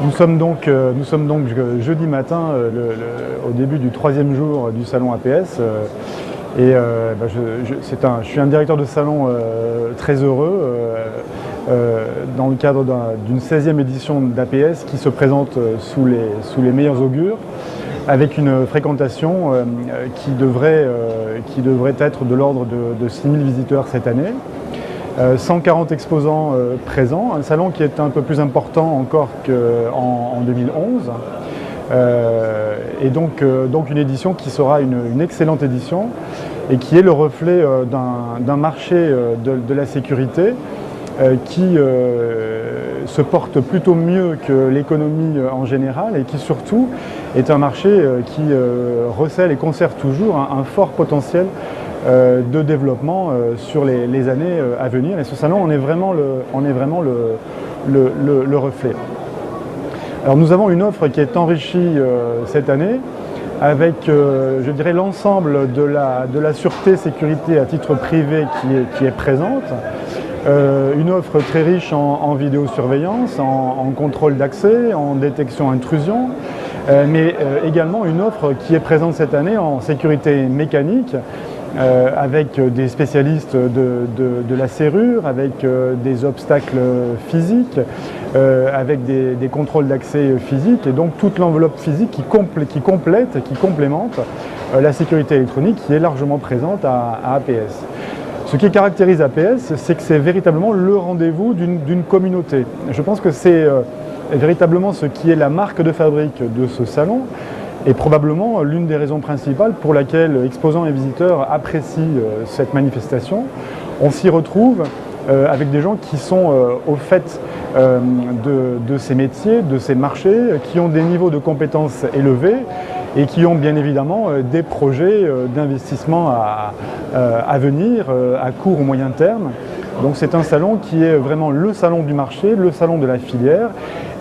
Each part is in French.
Nous sommes donc jeudi matin, au début du 3e jour du salon APS. Je suis un directeur de salon très heureux dans le cadre d'une 16e édition d'APS qui se présente sous les meilleurs augures, avec une fréquentation qui devrait être de l'ordre de 6 000 visiteurs cette année. 140 exposants présents, un salon qui est un peu plus important encore qu'en 2011. Et donc une édition qui sera une excellente édition et qui est le reflet d'un marché de la sécurité qui se porte plutôt mieux que l'économie en général et qui surtout est un marché qui recèle et conserve toujours un fort potentiel de développement sur les années à venir. Et ce salon en est vraiment le reflet. Alors nous avons une offre qui est enrichie cette année avec, je dirais, l'ensemble de la sûreté sécurité à titre privé qui est présente. Une offre très riche en vidéosurveillance, en contrôle d'accès, en détection intrusion, mais également une offre qui est présente cette année en sécurité mécanique, avec des spécialistes de la serrure, avec des obstacles physiques, avec des contrôles d'accès physiques, et donc toute l'enveloppe physique qui complète, qui complémente la sécurité électronique qui est largement présente à APS. Ce qui caractérise APS, c'est que c'est véritablement le rendez-vous d'une communauté. Je pense que c'est véritablement ce qui est la marque de fabrique de ce salon, et probablement l'une des raisons principales pour laquelle exposants et visiteurs apprécient cette manifestation. On s'y retrouve avec des gens qui sont au fait de ces métiers, de ces marchés, qui ont des niveaux de compétences élevés et qui ont bien évidemment des projets d'investissement à venir, à court ou moyen terme. Donc c'est un salon qui est vraiment le salon du marché, le salon de la filière,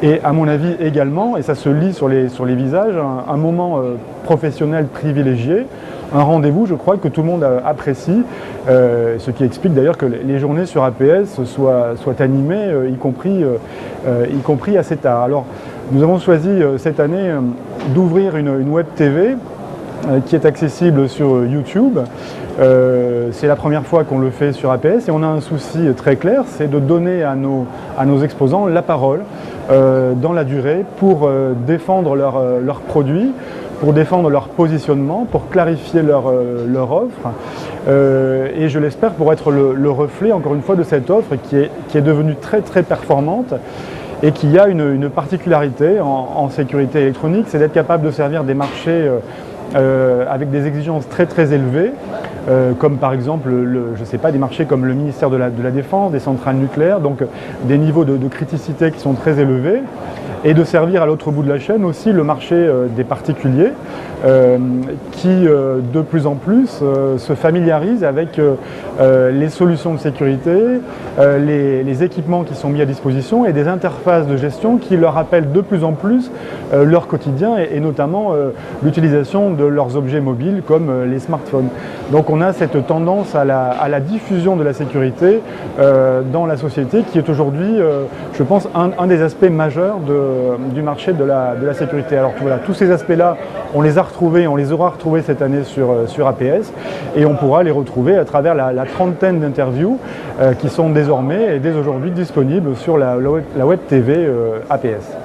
et à mon avis également, et ça se lit sur les visages, un moment professionnel privilégié, un rendez-vous, je crois, que tout le monde apprécie, ce qui explique d'ailleurs que les journées sur APS soient animées, y compris assez tard. Alors, nous avons choisi cette année d'ouvrir une web TV qui est accessible sur YouTube. C'est la première fois qu'on le fait sur APS et on a un souci très clair, c'est de donner à nos exposants la parole dans la durée pour défendre leurs produits, pour défendre leur positionnement, pour clarifier leur offre et je l'espère pour être le reflet encore une fois de cette offre qui est devenue très très performante et qui a une particularité en sécurité électronique, c'est d'être capable de servir des marchés avec des exigences très très élevées, comme par exemple des marchés comme le ministère de la Défense, des centrales nucléaires, donc des niveaux de criticité qui sont très élevés, et de servir à l'autre bout de la chaîne aussi le marché des particuliers qui de plus en plus se familiarisent avec les solutions de sécurité, les équipements qui sont mis à disposition et des interfaces de gestion qui leur rappellent de plus en plus leur quotidien et notamment l'utilisation de leurs objets mobiles comme les smartphones. Donc on a cette tendance à la diffusion de la sécurité dans la société qui est aujourd'hui, je pense, un des aspects majeurs du marché de la sécurité. Alors voilà, tous ces aspects-là, on les a retrouvés, on les aura retrouvés cette année sur APS et on pourra les retrouver à travers la trentaine d'interviews qui sont désormais et dès aujourd'hui disponibles sur la web TV APS.